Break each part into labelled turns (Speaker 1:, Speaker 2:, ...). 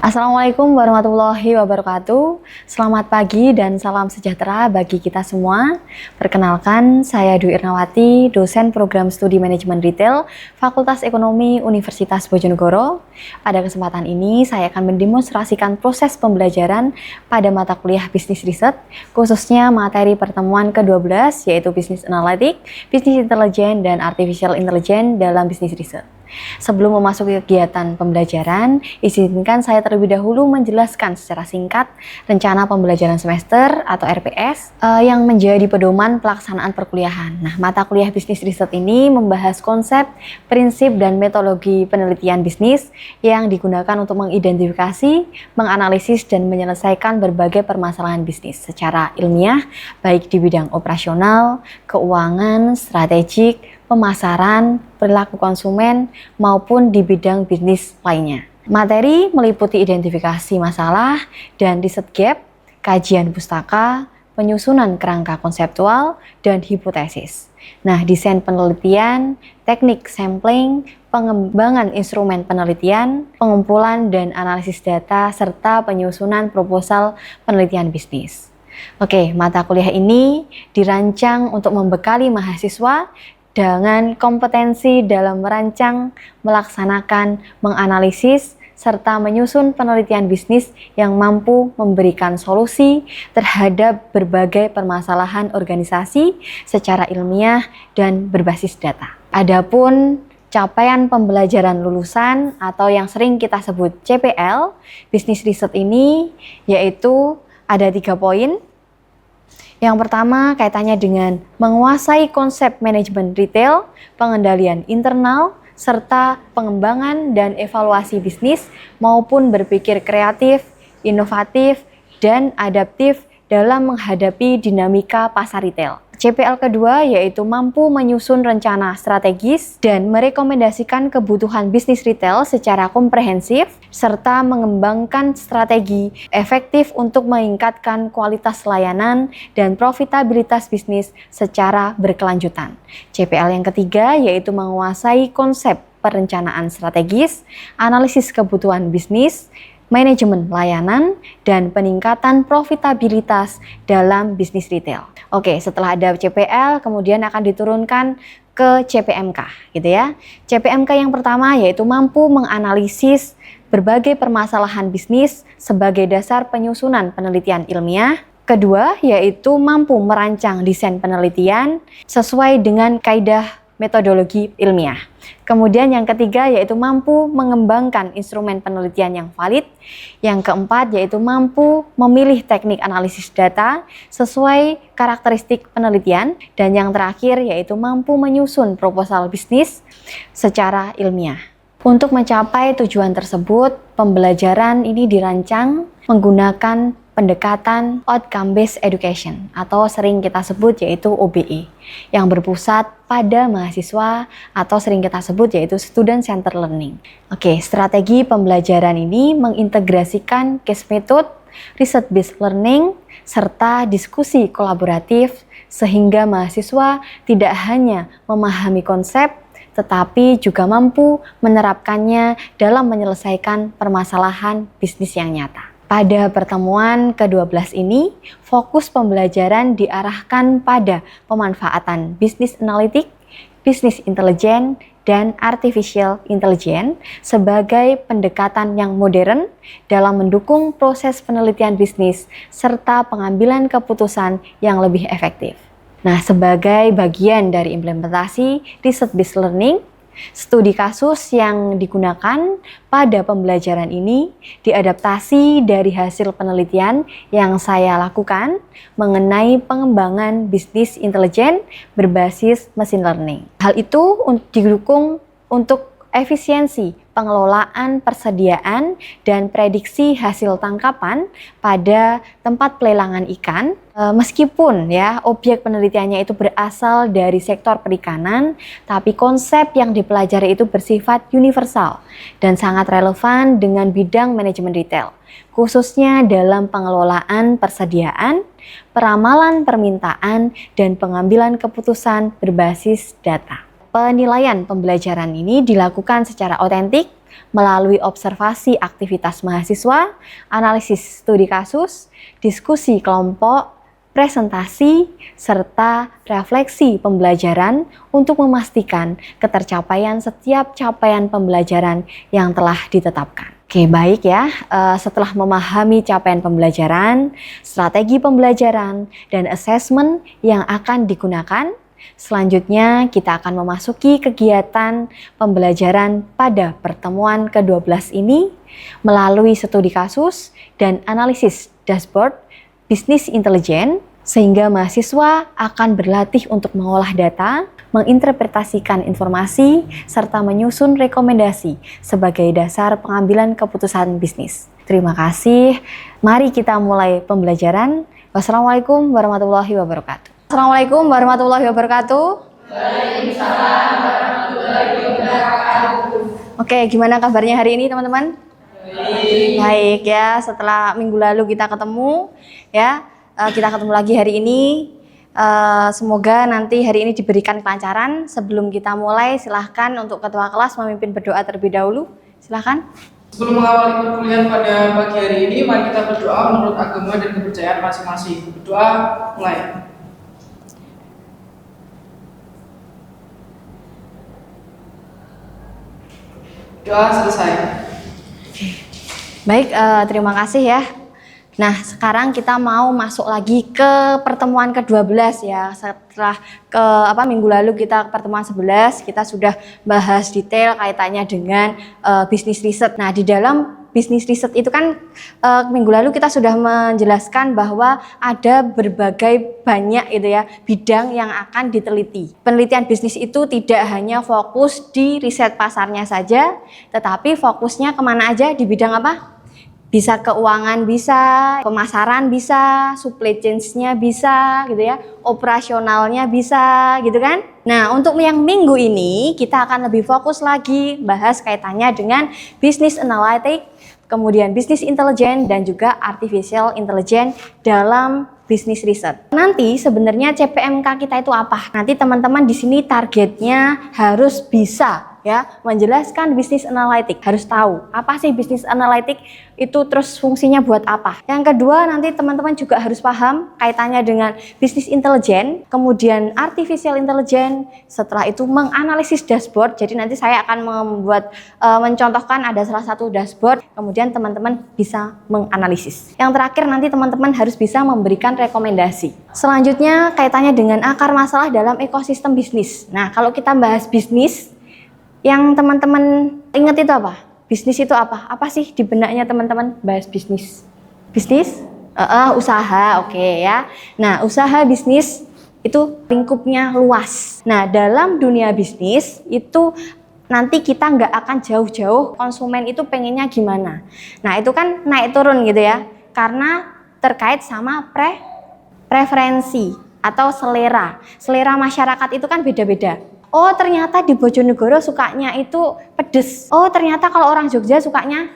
Speaker 1: Assalamualaikum warahmatullahi wabarakatuh. Selamat pagi dan salam sejahtera bagi kita semua. Perkenalkan, saya Dwi Irnawati, dosen program studi manajemen retail, Fakultas Ekonomi Universitas Bojonegoro. Pada kesempatan ini, saya akan mendemonstrasikan proses pembelajaran pada mata kuliah bisnis riset, khususnya materi pertemuan ke-12, yaitu bisnis analitik, bisnis intelijen, dan artificial intelligence dalam bisnis riset. Sebelum memasuki kegiatan pembelajaran, izinkan saya terlebih dahulu menjelaskan secara singkat rencana pembelajaran semester atau RPS yang menjadi pedoman pelaksanaan perkuliahan. Nah, mata kuliah bisnis riset ini membahas konsep, prinsip, dan metodologi penelitian bisnis yang digunakan untuk mengidentifikasi, menganalisis, dan menyelesaikan berbagai permasalahan bisnis secara ilmiah, baik di bidang operasional, keuangan, strategik, pemasaran, perilaku konsumen, maupun di bidang bisnis lainnya. Materi meliputi identifikasi masalah dan riset gap, kajian pustaka, penyusunan kerangka konseptual, dan hipotesis. Nah, desain penelitian, teknik sampling, pengembangan instrumen penelitian, pengumpulan dan analisis data, serta penyusunan proposal penelitian bisnis. Oke, mata kuliah ini dirancang untuk membekali mahasiswa dengan kompetensi dalam merancang, melaksanakan, menganalisis, serta menyusun penelitian bisnis yang mampu memberikan solusi terhadap berbagai permasalahan organisasi secara ilmiah dan berbasis data. Adapun capaian pembelajaran lulusan atau yang sering kita sebut CPL, bisnis riset ini yaitu ada 3 poin. Yang pertama kaitannya dengan menguasai konsep manajemen retail, pengendalian internal, serta pengembangan dan evaluasi bisnis maupun berpikir kreatif, inovatif, dan adaptif dalam menghadapi dinamika pasar retail. CPL kedua yaitu mampu menyusun rencana strategis dan merekomendasikan kebutuhan bisnis retail secara komprehensif serta mengembangkan strategi efektif untuk meningkatkan kualitas layanan dan profitabilitas bisnis secara berkelanjutan. CPL yang ketiga yaitu menguasai konsep perencanaan strategis, analisis kebutuhan bisnis, manajemen layanan, dan peningkatan profitabilitas dalam bisnis retail. Oke, setelah ada CPL, kemudian akan diturunkan ke CPMK, gitu ya. CPMK yang pertama yaitu mampu menganalisis berbagai permasalahan bisnis sebagai dasar penyusunan penelitian ilmiah. Kedua, yaitu mampu merancang desain penelitian sesuai dengan kaidah metodologi ilmiah. Kemudian yang ketiga yaitu mampu mengembangkan instrumen penelitian yang valid. Yang keempat yaitu mampu memilih teknik analisis data sesuai karakteristik penelitian. Dan yang terakhir yaitu mampu menyusun proposal bisnis secara ilmiah. Untuk mencapai tujuan tersebut, pembelajaran ini dirancang menggunakan pendekatan outcome-based education atau sering kita sebut yaitu OBE yang berpusat pada mahasiswa atau sering kita sebut yaitu student centered learning. Oke, strategi pembelajaran ini mengintegrasikan case method, research based learning, serta diskusi kolaboratif sehingga mahasiswa tidak hanya memahami konsep tetapi juga mampu menerapkannya dalam menyelesaikan permasalahan bisnis yang nyata. Pada pertemuan ke-12 ini, fokus pembelajaran diarahkan pada pemanfaatan bisnis analitik, bisnis intelijen, dan artificial intelligence sebagai pendekatan yang modern dalam mendukung proses penelitian bisnis serta pengambilan keputusan yang lebih efektif. Nah, sebagai bagian dari implementasi research-based learning, studi kasus yang digunakan pada pembelajaran ini diadaptasi dari hasil penelitian yang saya lakukan mengenai pengembangan bisnis intelijen berbasis machine learning. Hal itu didukung untuk efisiensi pengelolaan persediaan dan prediksi hasil tangkapan pada tempat pelelangan ikan. Meskipun ya objek penelitiannya itu berasal dari sektor perikanan, tapi konsep yang dipelajari itu bersifat universal dan sangat relevan dengan bidang manajemen retail, khususnya dalam pengelolaan persediaan, peramalan permintaan, dan pengambilan keputusan berbasis data. Penilaian pembelajaran ini dilakukan secara otentik melalui observasi aktivitas mahasiswa, analisis studi kasus, diskusi kelompok, presentasi, serta refleksi pembelajaran untuk memastikan ketercapaian setiap capaian pembelajaran yang telah ditetapkan. Oke, baik ya. Setelah memahami capaian pembelajaran, strategi pembelajaran, dan asesmen yang akan digunakan, selanjutnya kita akan memasuki kegiatan pembelajaran pada pertemuan ke-12 ini melalui studi kasus dan analisis dashboard bisnis intelijen, sehingga mahasiswa akan berlatih untuk mengolah data, menginterpretasikan informasi, serta menyusun rekomendasi sebagai dasar pengambilan keputusan bisnis. Terima kasih. Mari kita mulai pembelajaran. Wassalamualaikum warahmatullahi wabarakatuh. Assalamualaikum warahmatullahi wabarakatuh.
Speaker 2: Waalaikumsalam warahmatullahi wabarakatuh.
Speaker 1: Oke, gimana kabarnya hari ini teman-teman? Baik ya, setelah minggu lalu kita ketemu ya, kita ketemu lagi hari ini. Semoga nanti hari ini diberikan kelancaran. Sebelum kita mulai, silahkan untuk ketua kelas memimpin berdoa terlebih dahulu. Silahkan.
Speaker 2: Sebelum mengawali perkuliahan pada pagi hari ini, mari kita berdoa menurut agama dan kepercayaan masing-masing. Berdoa mulai. Doa selesai.
Speaker 1: Baik, terima kasih ya. Nah, sekarang kita mau masuk lagi ke pertemuan ke-12 ya. Setelah minggu lalu kita pertemuan 11, kita sudah bahas detail kaitannya dengan bisnis riset. Nah, di dalam bisnis riset itu kan minggu lalu kita sudah menjelaskan bahwa ada berbagai banyak itu ya bidang yang akan diteliti. Penelitian bisnis itu tidak hanya fokus di riset pasarnya saja, tetapi fokusnya kemana aja, di bidang apa? Bisa keuangan, bisa pemasaran, bisa supply chain-nya, bisa gitu ya, operasionalnya bisa gitu kan. Nah, untuk yang minggu ini kita akan lebih fokus lagi bahas kaitannya dengan business analytics, kemudian business intelligence, dan juga artificial intelligence dalam bisnis riset. Nanti sebenarnya CPMK kita itu apa? Nanti teman-teman di sini targetnya harus bisa ya menjelaskan bisnis analitik, harus tahu apa sih bisnis analitik itu, terus fungsinya buat apa. Yang kedua, nanti teman-teman juga harus paham kaitannya dengan bisnis intelijen, kemudian artificial intelligence, setelah itu menganalisis dashboard. Jadi nanti saya akan mencontohkan ada salah satu dashboard, kemudian teman-teman bisa menganalisis. Yang terakhir, nanti teman-teman harus bisa memberikan rekomendasi. Selanjutnya kaitannya dengan akar masalah dalam ekosistem bisnis. Nah, kalau kita bahas bisnis, yang teman-teman ingat itu apa? Bisnis itu apa? Apa sih di benaknya teman-teman bahas bisnis? Bisnis? Usaha, oke ya. Nah, usaha bisnis itu lingkupnya luas. Nah, dalam dunia bisnis itu nanti kita nggak akan jauh-jauh konsumen itu pengennya gimana. Nah, itu kan naik turun gitu ya. Karena terkait sama preferensi atau selera. Selera masyarakat itu kan beda-beda. Oh, ternyata di Bojonegoro sukanya itu pedes. Oh, ternyata kalau orang Jogja sukanya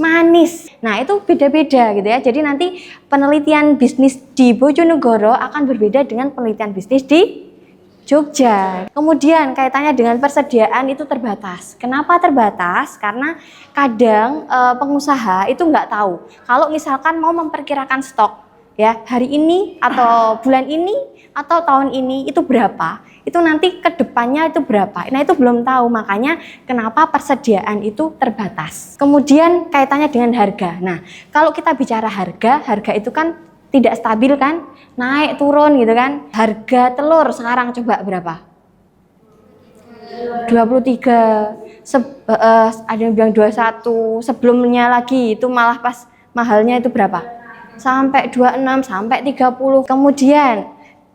Speaker 1: manis. Nah, itu beda-beda gitu ya. Jadi nanti penelitian bisnis di Bojonegoro akan berbeda dengan penelitian bisnis di Jogja. Kemudian kaitannya dengan persediaan itu terbatas. Kenapa terbatas? Karena kadang pengusaha itu nggak tahu. Kalau misalkan mau memperkirakan stok ya hari ini atau bulan ini atau tahun ini itu berapa, itu nanti ke depannya itu berapa. Nah, itu belum tahu, makanya kenapa persediaan itu terbatas. Kemudian kaitannya dengan harga. Nah, kalau kita bicara harga itu kan tidak stabil kan, naik turun gitu kan. Harga telur sekarang coba berapa? 23. Ada yang bilang 21. Sebelumnya lagi itu malah pas mahalnya itu berapa? Sampai 26, sampai 30. Kemudian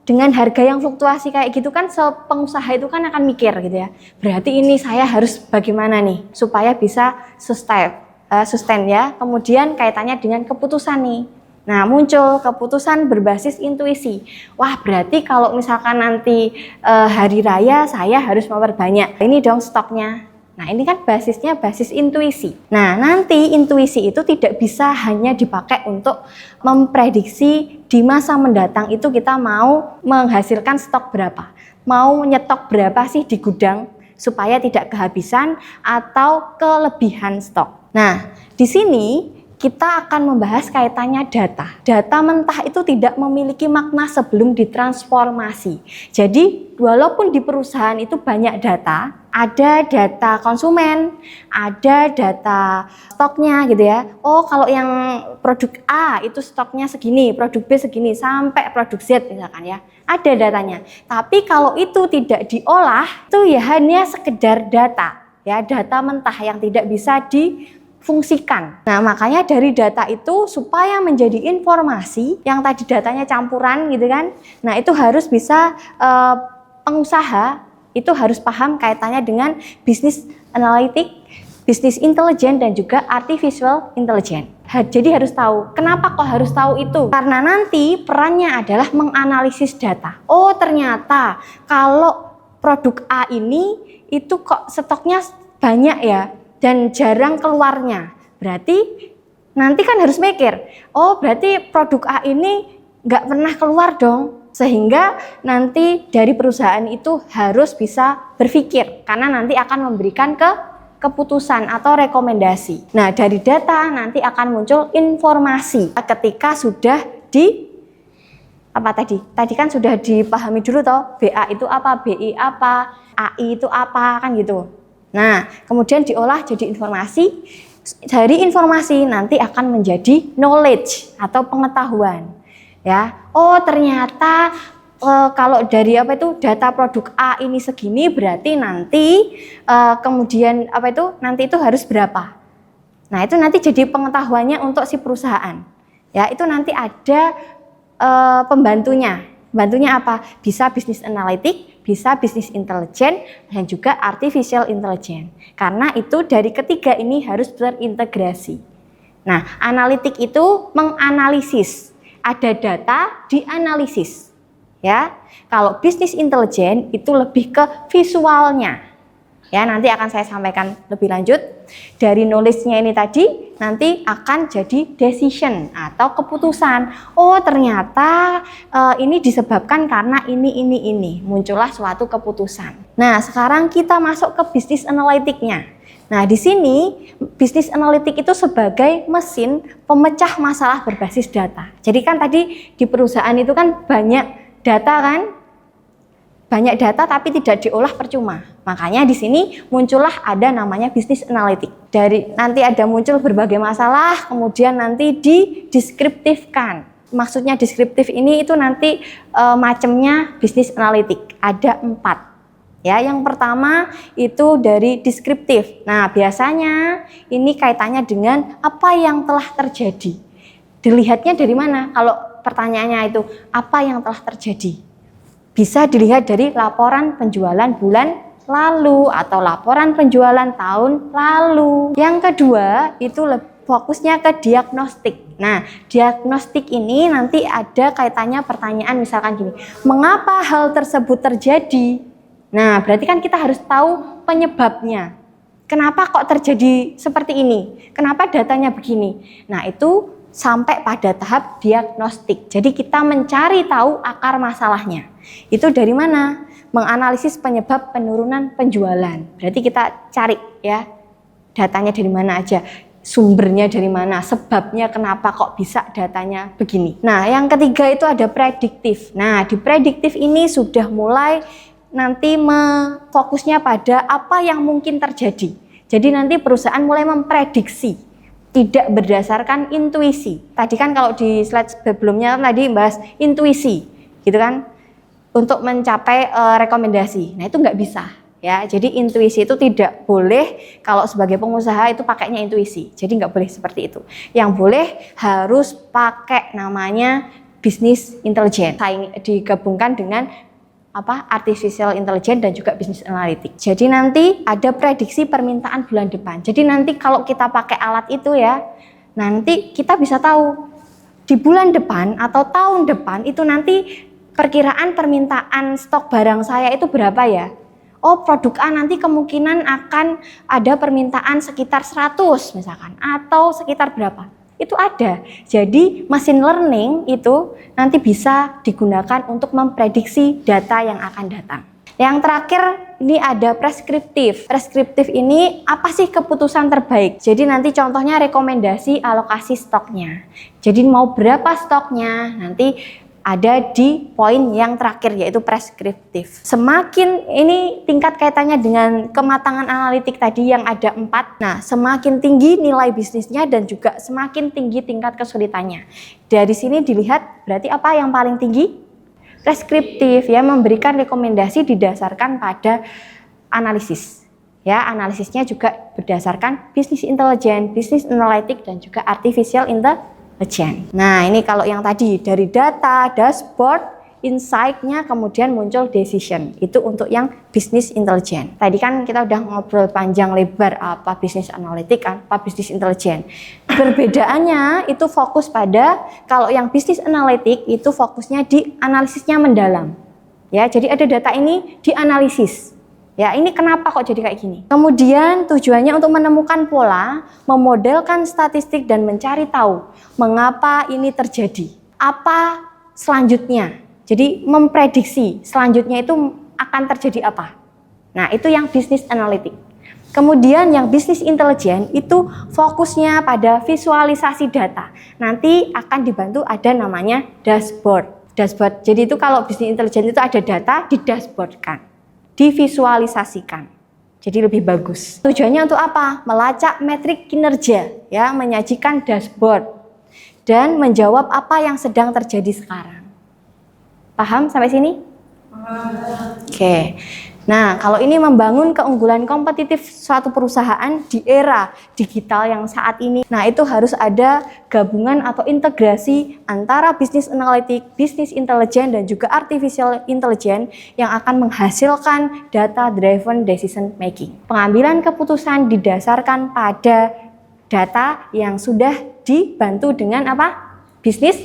Speaker 1: dengan harga yang fluktuasi kayak gitu kan, pengusaha itu kan akan mikir gitu ya. Berarti ini saya harus bagaimana nih supaya bisa sustain ya. Kemudian kaitannya dengan keputusan nih. Nah, muncul keputusan berbasis intuisi. Wah, berarti kalau misalkan nanti hari raya saya harus memperbanyak. Ini dong stoknya. Nah, ini kan basisnya basis intuisi. Nah, nanti intuisi itu tidak bisa hanya dipakai untuk memprediksi di masa mendatang itu kita mau menghasilkan stok berapa. mau nyetok berapa sih di gudang supaya tidak kehabisan atau kelebihan stok. Nah, di sini kita akan membahas kaitannya data. Data mentah itu tidak memiliki makna sebelum ditransformasi. Jadi, walaupun di perusahaan itu banyak data, ada data konsumen, ada data stoknya gitu ya. Oh, kalau yang produk A itu stoknya segini, produk B segini, sampai produk Z misalkan ya. Ada datanya. Tapi kalau itu tidak diolah, itu ya hanya sekedar data. Ya, data mentah yang tidak bisa difungsikan. Nah, makanya dari data itu supaya menjadi informasi yang tadi datanya campuran gitu kan. Nah, itu harus bisa pengusaha itu harus paham kaitannya dengan bisnis analitik, bisnis intelijen dan juga artificial intelligence. Jadi harus tahu. Kenapa kok harus tahu itu? Karena nanti perannya adalah menganalisis data. Oh, ternyata kalau produk A ini itu kok stoknya banyak ya dan jarang keluarnya. Berarti nanti kan harus mikir, oh berarti produk A ini nggak pernah keluar dong. Sehingga nanti dari perusahaan itu harus bisa berpikir karena nanti akan memberikan keputusan atau rekomendasi. Nah, dari data nanti akan muncul informasi ketika sudah tadi kan sudah dipahami dulu toh, BA itu apa, BI apa, AI itu apa kan gitu. Nah, kemudian diolah jadi informasi. Dari informasi nanti akan menjadi knowledge atau pengetahuan. Ya, oh ternyata kalau dari data produk A ini segini berarti nanti kemudian nanti itu harus berapa. Nah, itu nanti jadi pengetahuannya untuk si perusahaan. Ya, itu nanti ada pembantunya. Pembantunya apa? Bisa bisnis analitik, bisa bisnis intelijen dan juga artificial intelligence. Karena itu dari ketiga ini harus terintegrasi. Nah, analitik itu menganalisis. Ada data dianalisis, ya. Kalau bisnis intelijen itu lebih ke visualnya, ya. Nanti akan saya sampaikan lebih lanjut. Dari knowledge-nya ini tadi, nanti akan jadi decision atau keputusan. Oh, ternyata ini disebabkan karena ini. Muncullah suatu keputusan. Nah, sekarang kita masuk ke bisnis analitiknya. Nah, di sini bisnis analitik itu sebagai mesin pemecah masalah berbasis data. Jadi kan tadi di perusahaan itu kan banyak data kan? Banyak data tapi tidak diolah percuma. Makanya di sini muncullah ada namanya bisnis analitik. Dari nanti ada muncul berbagai masalah, kemudian nanti dideskriptifkan. Maksudnya deskriptif ini itu nanti macamnya bisnis analitik. Ada 4. Ya, yang pertama itu dari deskriptif. Nah, biasanya ini kaitannya dengan apa yang telah terjadi. Dilihatnya dari mana? Kalau pertanyaannya itu apa yang telah terjadi? Bisa dilihat dari laporan penjualan bulan lalu atau laporan penjualan tahun lalu. Yang kedua itu fokusnya ke diagnostik. Nah, diagnostik ini nanti ada kaitannya pertanyaan misalkan gini, mengapa hal tersebut terjadi? Nah, berarti kan kita harus tahu penyebabnya. Kenapa kok terjadi seperti ini? Kenapa datanya begini? Nah, itu sampai pada tahap diagnostik. Jadi kita mencari tahu akar masalahnya. Itu dari mana? Menganalisis penyebab penurunan penjualan. Berarti kita cari ya, datanya dari mana aja. Sumbernya dari mana, sebabnya kenapa kok bisa datanya begini. Nah, yang ketiga itu ada prediktif. Nah, di prediktif ini sudah mulai nanti fokusnya pada apa yang mungkin terjadi. Jadi nanti perusahaan mulai memprediksi, tidak berdasarkan intuisi. Tadi kan kalau di slide sebelumnya tadi bahas intuisi, gitu kan, untuk mencapai rekomendasi. Nah, itu nggak bisa. Ya, jadi intuisi itu tidak boleh kalau sebagai pengusaha itu pakainya intuisi. Jadi nggak boleh seperti itu. Yang boleh harus pakai namanya bisnis intelijen. Digabungkan dengan artificial intelligence dan juga bisnis analitik. Jadi nanti ada prediksi permintaan bulan depan. Jadi nanti kalau kita pakai alat itu ya, nanti kita bisa tahu di bulan depan atau tahun depan itu nanti perkiraan permintaan stok barang saya itu berapa ya? Oh, produk A nanti kemungkinan akan ada permintaan sekitar 100 misalkan atau sekitar berapa? Itu ada. Jadi machine learning itu nanti bisa digunakan untuk memprediksi data yang akan datang. Yang terakhir ini ada preskriptif. Preskriptif ini apa sih keputusan terbaik? Jadi nanti contohnya rekomendasi alokasi stoknya. Jadi mau berapa stoknya nanti ada di poin yang terakhir yaitu preskriptif. Semakin ini tingkat kaitannya dengan kematangan analitik tadi yang ada 4. Nah, semakin tinggi nilai bisnisnya dan juga semakin tinggi tingkat kesulitannya. Dari sini dilihat berarti apa yang paling tinggi? Preskriptif, ya, memberikan rekomendasi didasarkan pada analisis. Ya, analisisnya juga berdasarkan bisnis intelijen, bisnis analitik dan juga artificial intelligence. Nah, ini kalau yang tadi dari data, dashboard, insight-nya kemudian muncul decision. Itu untuk yang bisnis intelijen. Tadi kan kita udah ngobrol panjang lebar apa bisnis analitik, apa bisnis intelijen. Perbedaannya itu fokus pada kalau yang bisnis analitik itu fokusnya di analisisnya mendalam. Ya, jadi ada data ini dianalisis. Ya, ini kenapa kok jadi kayak gini? Kemudian tujuannya untuk menemukan pola, memodelkan statistik dan mencari tahu mengapa ini terjadi. Apa selanjutnya? Jadi memprediksi selanjutnya itu akan terjadi apa. Nah, itu yang bisnis analitik. Kemudian yang bisnis intelijen itu fokusnya pada visualisasi data. Nanti akan dibantu ada namanya dashboard. Dashboard. Jadi itu kalau bisnis intelijen itu ada data didashboardkan, divisualisasikan. Jadi lebih bagus. Tujuannya untuk apa? Melacak metrik kinerja, ya, menyajikan dashboard dan menjawab apa yang sedang terjadi sekarang. Paham sampai sini? Oke. Nah, kalau ini membangun keunggulan kompetitif suatu perusahaan di era digital yang saat ini, nah itu harus ada gabungan atau integrasi antara bisnis analitik, bisnis intelijen dan juga artificial intelligence yang akan menghasilkan data driven decision making. Pengambilan keputusan didasarkan pada data yang sudah dibantu dengan apa? Bisnis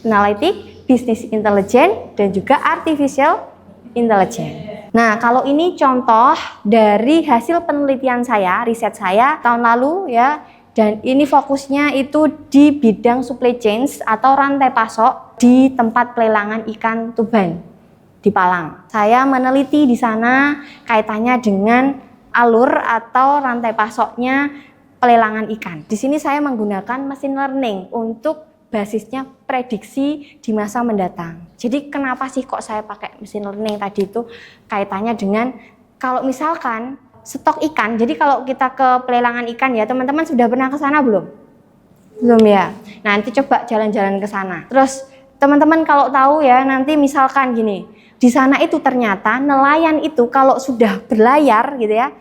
Speaker 1: analitik, bisnis intelijen dan juga artificial intelligence. Nah, kalau ini contoh dari hasil penelitian saya, riset saya tahun lalu, ya, dan ini fokusnya itu di bidang supply chains atau rantai pasok di tempat pelelangan ikan Tuban di Palang. Saya meneliti di sana kaitannya dengan alur atau rantai pasoknya pelelangan ikan. Di sini saya menggunakan machine learning untuk basisnya prediksi di masa mendatang. Jadi kenapa sih kok saya pakai machine learning tadi itu kaitannya dengan kalau misalkan stok ikan. Jadi kalau kita ke pelelangan ikan, ya teman-teman sudah pernah ke sana belum? Belum, ya. Nanti coba jalan-jalan ke sana. Terus teman-teman kalau tahu, ya, nanti misalkan gini, di sana itu ternyata nelayan itu kalau sudah berlayar gitu ya,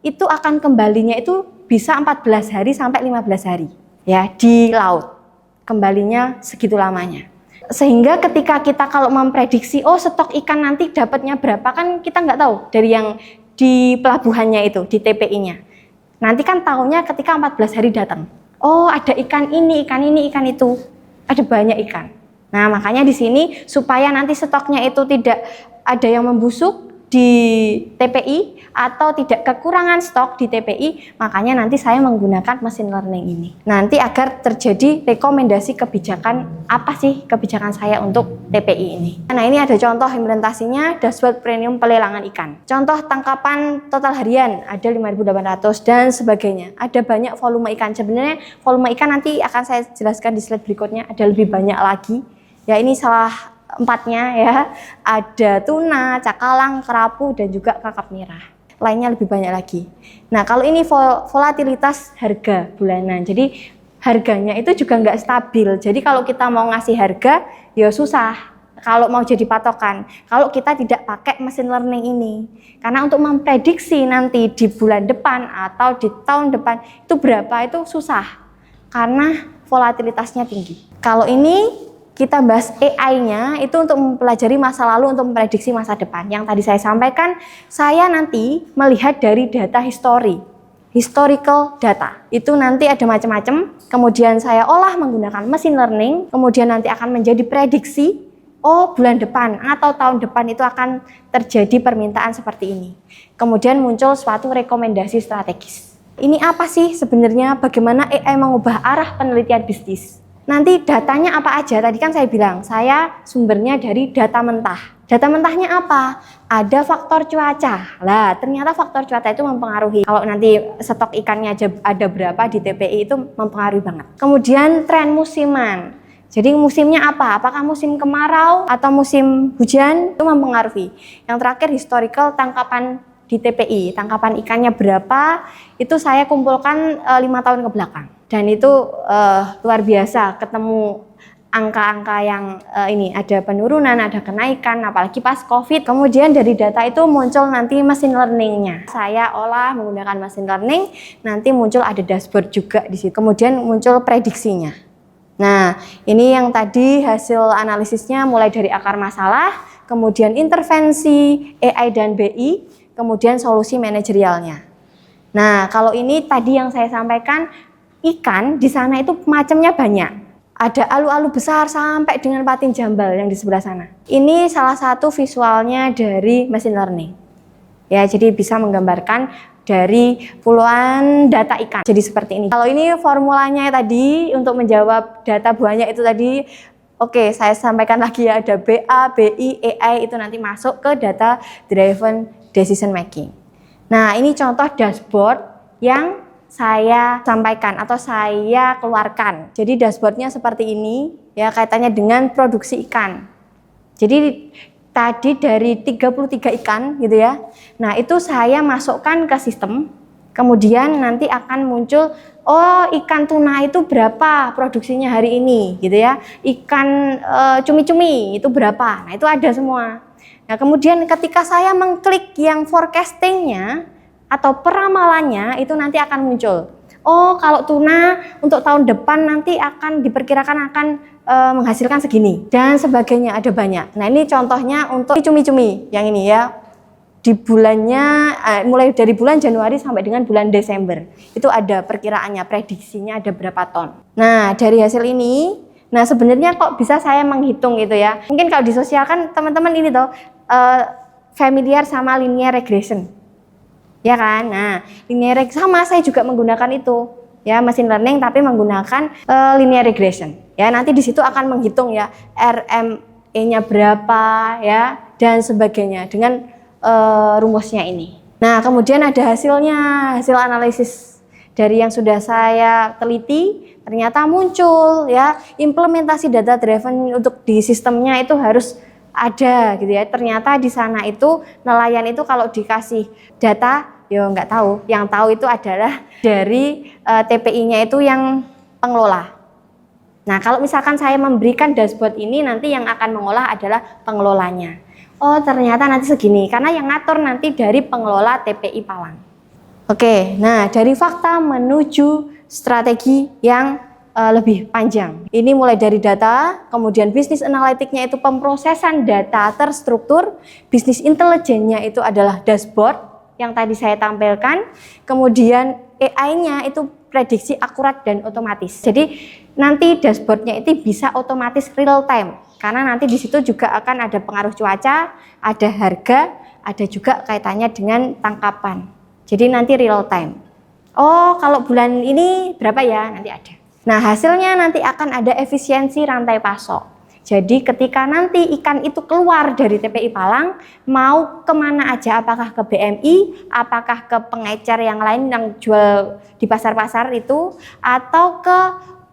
Speaker 1: itu akan kembalinya itu bisa 14 hari sampai 15 hari ya di laut. Kembalinya segitu lamanya. Sehingga ketika kita kalau memprediksi, oh stok ikan nanti dapatnya berapa, kan kita nggak tahu dari yang di pelabuhannya itu, di TPI-nya. Nanti kan tahunya ketika 14 hari datang. Oh ada ikan ini, ikan itu. Ada banyak ikan. Nah makanya di sini supaya nanti stoknya itu tidak ada yang membusuk di TPI atau tidak kekurangan stok di TPI, makanya nanti saya menggunakan machine learning ini. Nanti agar terjadi rekomendasi kebijakan, apa sih kebijakan saya untuk TPI ini. Nah ini ada contoh implementasinya dashboard premium pelelangan ikan. Contoh tangkapan total harian ada 5.800 dan sebagainya. Ada banyak volume ikan. Sebenarnya volume ikan nanti akan saya jelaskan di slide berikutnya, ada lebih banyak lagi. Ya ini salah 4-nya, ya, ada tuna, cakalang, kerapu dan juga kakap merah. Lainnya lebih banyak lagi. Nah kalau ini volatilitas harga bulanan, jadi harganya itu juga nggak stabil. Jadi kalau kita mau ngasih harga, ya susah. Kalau mau jadi patokan, kalau kita tidak pakai machine learning ini, karena untuk memprediksi nanti di bulan depan atau di tahun depan itu berapa itu susah, karena volatilitasnya tinggi. Kalau ini kita bahas AI-nya itu untuk mempelajari masa lalu untuk memprediksi masa depan. Yang tadi saya sampaikan, saya nanti melihat dari data historical data. Itu nanti ada macam-macam. Kemudian saya olah menggunakan machine learning. Kemudian nanti akan menjadi prediksi. Oh bulan depan atau tahun depan itu akan terjadi permintaan seperti ini. Kemudian muncul suatu rekomendasi strategis. Ini apa sih sebenarnya? Bagaimana AI mengubah arah penelitian bisnis? nanti datanya apa aja. Tadi kan saya bilang, saya sumbernya dari data mentah. Data mentahnya apa? Ada faktor cuaca. Lah, ternyata faktor cuaca itu mempengaruhi. Kalau nanti stok ikannya aja ada berapa di TPI itu mempengaruhi banget. Kemudian tren musiman. Jadi musimnya apa? Apakah musim kemarau atau musim hujan? Itu mempengaruhi. Yang terakhir historical tangkapan di TPI. Tangkapan ikannya berapa? Itu saya kumpulkan 5 tahun ke belakang. Dan itu luar biasa ketemu angka-angka yang ini ada penurunan, ada kenaikan, apalagi pas COVID. Kemudian dari data itu muncul nanti machine learning-nya. Saya olah menggunakan machine learning, nanti muncul ada dashboard juga di situ. Kemudian muncul prediksinya. Nah, ini yang tadi hasil analisisnya mulai dari akar masalah, kemudian intervensi AI dan BI, kemudian solusi manajerialnya. Nah, kalau ini tadi yang saya sampaikan, ikan di sana itu macamnya banyak. Ada alu-alu besar sampai dengan patin jambal yang di sebelah sana. Ini salah satu visualnya dari machine learning. Ya, jadi bisa menggambarkan dari puluhan data ikan. Jadi seperti ini. Kalau ini formulanya tadi untuk menjawab data buahnya itu tadi, oke, saya sampaikan lagi ya, ada BA, BI, AI itu nanti masuk ke data driven decision making. Nah, ini contoh dashboard yang saya sampaikan atau saya keluarkan. Jadi dashboardnya seperti ini ya, kaitannya dengan produksi ikan. Jadi tadi dari 33 ikan gitu ya. Nah, itu saya masukkan ke sistem. Kemudian nanti akan muncul, oh ikan tuna itu berapa produksinya hari ini gitu ya. Ikan cumi-cumi itu berapa. Nah, itu ada semua. Nah, kemudian ketika saya mengklik yang forecastingnya atau peramalannya itu nanti akan muncul. Oh, kalau tuna untuk tahun depan nanti akan diperkirakan akan menghasilkan segini dan sebagainya, ada banyak. Nah, ini contohnya untuk cumi-cumi yang ini ya. Di bulannya mulai dari bulan Januari sampai dengan bulan Desember. Itu ada perkiraannya, prediksinya ada berapa ton. Nah, dari hasil ini, nah sebenarnya kok bisa saya menghitung itu ya. Mungkin kalau di sosial kan teman-teman ini toh familiar sama linear regression. Ya kan? Nah, linear sama saya juga menggunakan itu. Ya, machine learning tapi menggunakan linear regression. Ya, nanti di situ akan menghitung ya RME-nya berapa ya dan sebagainya dengan rumusnya ini. Nah, kemudian ada hasilnya, hasil analisis dari yang sudah saya teliti, ternyata muncul ya implementasi data driven untuk di sistemnya itu harus ada gitu ya. Ternyata di sana itu nelayan itu kalau dikasih data ya nggak tahu, yang tahu itu adalah dari TPI-nya itu yang pengelola. Nah, kalau misalkan saya memberikan dashboard ini, nanti yang akan mengolah adalah pengelolanya. Oh, ternyata nanti segini, karena yang ngatur nanti dari pengelola TPI Palang. Oke, nah dari fakta menuju strategi yang lebih panjang. Ini mulai dari data, kemudian bisnis analitiknya itu pemrosesan data terstruktur, bisnis intelijennya itu adalah dashboard yang tadi saya tampilkan, kemudian AI-nya itu prediksi akurat dan otomatis. Jadi nanti dashboardnya itu bisa otomatis real time, karena nanti di situ juga akan ada pengaruh cuaca, ada harga, ada juga kaitannya dengan tangkapan. Jadi nanti real time. Oh, kalau bulan ini berapa ya? Nanti ada. Nah, hasilnya nanti akan ada efisiensi rantai pasok. Jadi ketika nanti ikan itu keluar dari TPI Palang, mau kemana aja, apakah ke BMI, apakah ke pengecer yang lain yang jual di pasar-pasar itu, atau ke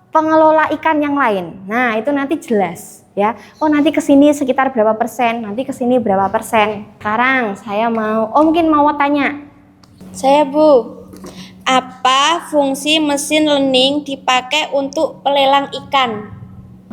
Speaker 1: pengelola ikan yang lain. Nah, itu nanti jelas ya. Oh, nanti ke sini sekitar berapa persen, nanti ke sini berapa persen. Sekarang saya mungkin mau tanya.
Speaker 3: Saya Bu, apa fungsi mesin learning dipakai untuk pelelang ikan?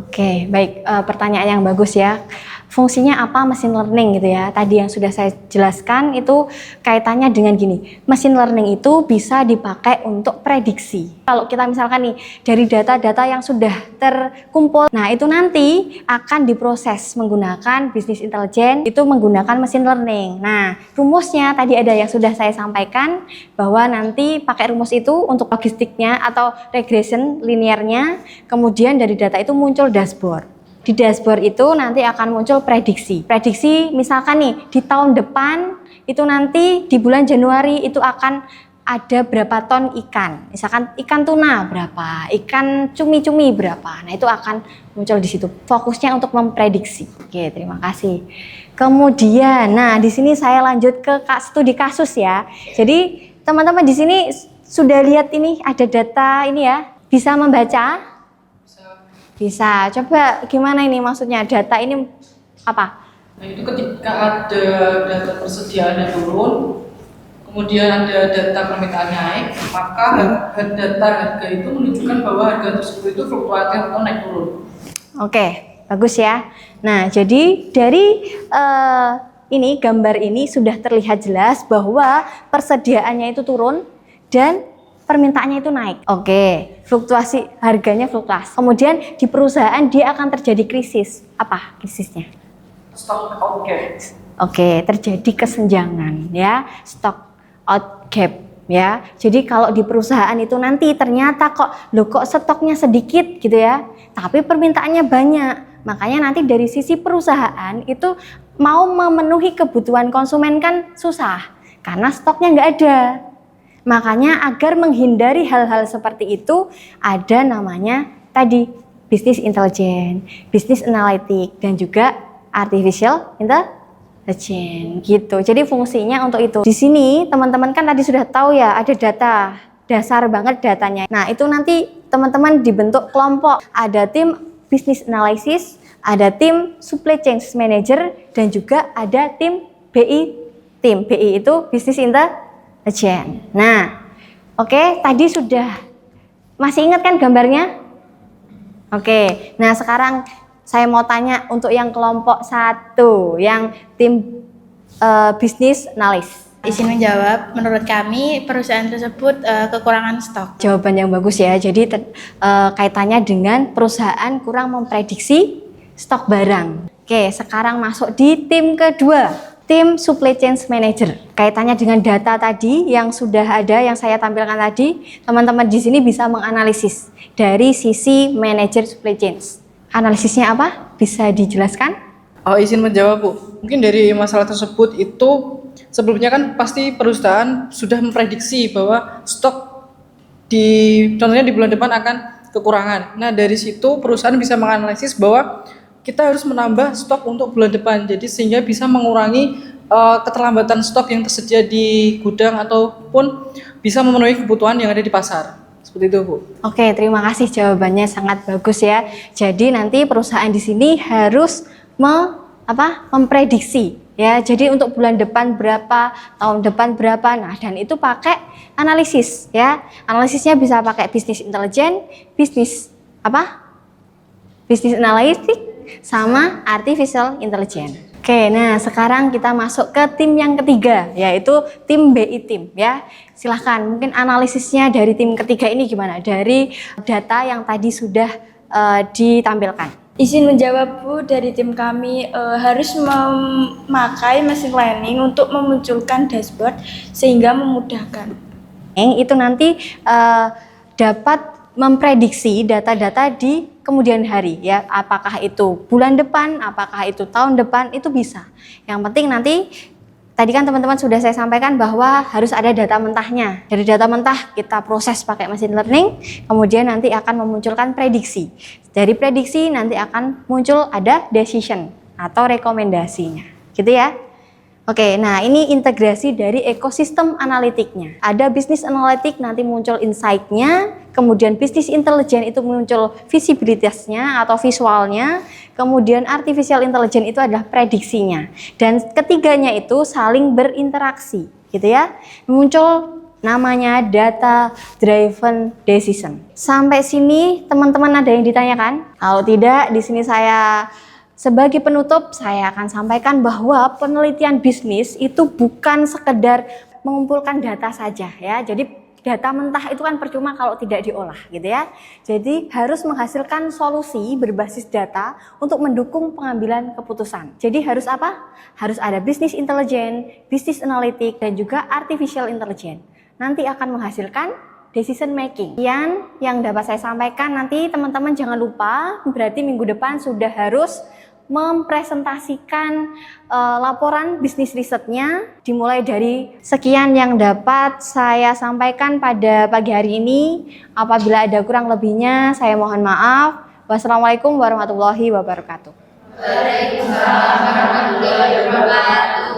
Speaker 1: Oke, baik, pertanyaan yang bagus ya. Fungsinya apa mesin learning gitu ya. Tadi yang sudah saya jelaskan itu kaitannya dengan gini. Mesin learning itu bisa dipakai untuk prediksi. Kalau kita misalkan nih dari data-data yang sudah terkumpul, nah itu nanti akan diproses menggunakan bisnis intelijen, itu menggunakan mesin learning. Nah, rumusnya tadi ada yang sudah saya sampaikan bahwa nanti pakai rumus itu untuk logistiknya atau regression linearnya, kemudian dari data itu muncul dashboard. Di dashboard itu nanti akan muncul prediksi. Prediksi misalkan nih di tahun depan itu nanti di bulan Januari itu akan ada berapa ton ikan. Misalkan ikan tuna berapa, ikan cumi-cumi berapa. Nah, itu akan muncul di situ. Fokusnya untuk memprediksi. Oke, terima kasih. Kemudian, nah di sini saya lanjut ke studi kasus ya. Jadi, teman-teman di sini sudah lihat ini ada data ini ya. Bisa membaca? Bisa. Coba gimana ini maksudnya? Data ini apa?
Speaker 2: Nah, itu ketika ada data persediaan yang turun, kemudian ada data permintaan naik, maka data harga itu menunjukkan bahwa harga tersebut itu fluktuatif atau naik turun.
Speaker 1: Oke, bagus ya. Nah, jadi dari ini gambar ini sudah terlihat jelas bahwa persediaannya itu turun dan permintaannya itu naik. Oke, fluktuasi harganya fluktuasi. Kemudian di perusahaan dia akan terjadi krisis. Apa krisisnya?
Speaker 2: Stock out gap.
Speaker 1: Oke, terjadi kesenjangan ya, stock out gap ya. Jadi kalau di perusahaan itu nanti ternyata kok stoknya sedikit gitu ya, tapi permintaannya banyak. Makanya nanti dari sisi perusahaan itu mau memenuhi kebutuhan konsumen kan susah karena stoknya nggak ada. Makanya agar menghindari hal-hal seperti itu ada namanya tadi business intelligence, business analytic dan juga artificial intelligence gitu. Jadi fungsinya untuk itu. Di sini teman-teman kan tadi sudah tahu ya ada data, dasar banget datanya. Nah, itu nanti teman-teman dibentuk kelompok. Ada tim business analysis, ada tim supply chain manager dan juga ada tim BI. Tim BI itu business intelligence. Nah, oke, tadi sudah masih ingat kan gambarnya? Oke. Nah, sekarang saya mau tanya untuk yang kelompok 1, yang tim business analyst.
Speaker 4: Izin menjawab, menurut kami perusahaan tersebut kekurangan stok.
Speaker 1: Jawaban yang bagus ya. Jadi kaitannya dengan perusahaan kurang memprediksi stok barang. Oke, sekarang masuk di tim kedua, tim supply chain manager. Kaitannya dengan data tadi yang sudah ada, yang saya tampilkan tadi, teman-teman di sini bisa menganalisis dari sisi manajer supply chain. Analisisnya apa? Bisa dijelaskan?
Speaker 2: Oh, izin menjawab, Bu. Mungkin dari masalah tersebut itu sebelumnya kan pasti perusahaan sudah memprediksi bahwa stok contohnya di bulan depan akan kekurangan. Nah, dari situ perusahaan bisa menganalisis bahwa kita harus menambah stok untuk bulan depan. Jadi sehingga bisa mengurangi keterlambatan stok yang tersedia di gudang ataupun bisa memenuhi kebutuhan yang ada di pasar. Seperti itu, Bu.
Speaker 1: Oke, terima kasih jawabannya sangat bagus ya. Jadi nanti perusahaan di sini harus memprediksi ya. Jadi untuk bulan depan berapa, tahun depan berapa. Nah, dan itu pakai analisis ya. Analisisnya bisa pakai business intelligence, business analytic sama artificial intelligence. Oke, nah sekarang kita masuk ke tim yang ketiga, yaitu tim BI tim ya. Silahkan, mungkin analisisnya dari tim ketiga ini gimana? Dari data yang tadi sudah ditampilkan.
Speaker 4: Izin menjawab, Bu, dari tim kami harus memakai machine learning untuk memunculkan dashboard sehingga memudahkan.
Speaker 1: Itu nanti dapat memprediksi data-data di kemudian hari ya, apakah itu bulan depan, apakah itu tahun depan, itu bisa. Yang penting nanti tadi kan teman-teman sudah saya sampaikan bahwa harus ada data mentahnya. Dari data mentah kita proses pakai machine learning, kemudian nanti akan memunculkan prediksi. Dari prediksi nanti akan muncul ada decision atau rekomendasinya. Gitu ya. Oke, nah ini integrasi dari ekosistem analitiknya. Ada business analytic nanti muncul insight-nya, kemudian business intelligence itu muncul visibilitasnya atau visualnya, kemudian artificial intelligence itu adalah prediksinya. Dan ketiganya itu saling berinteraksi, gitu ya. Muncul namanya data driven decision. Sampai sini teman-teman ada yang ditanyakan? Kalau tidak, di sini saya sebagai penutup, saya akan sampaikan bahwa penelitian bisnis itu bukan sekedar mengumpulkan data saja ya. Jadi data mentah itu kan percuma kalau tidak diolah gitu ya. Jadi harus menghasilkan solusi berbasis data untuk mendukung pengambilan keputusan. Jadi harus apa? Harus ada business intelligence, business analytic, dan juga artificial intelligence. Nanti akan menghasilkan decision making. Yang dapat saya sampaikan, nanti teman-teman jangan lupa, berarti minggu depan sudah harus mempresentasikan laporan bisnis risetnya. Dimulai dari sekian yang dapat saya sampaikan pada pagi hari ini. Apabila ada kurang lebihnya, saya mohon maaf. Wassalamualaikum warahmatullahi wabarakatuh.
Speaker 3: Waalaikumsalam warahmatullahi wabarakatuh.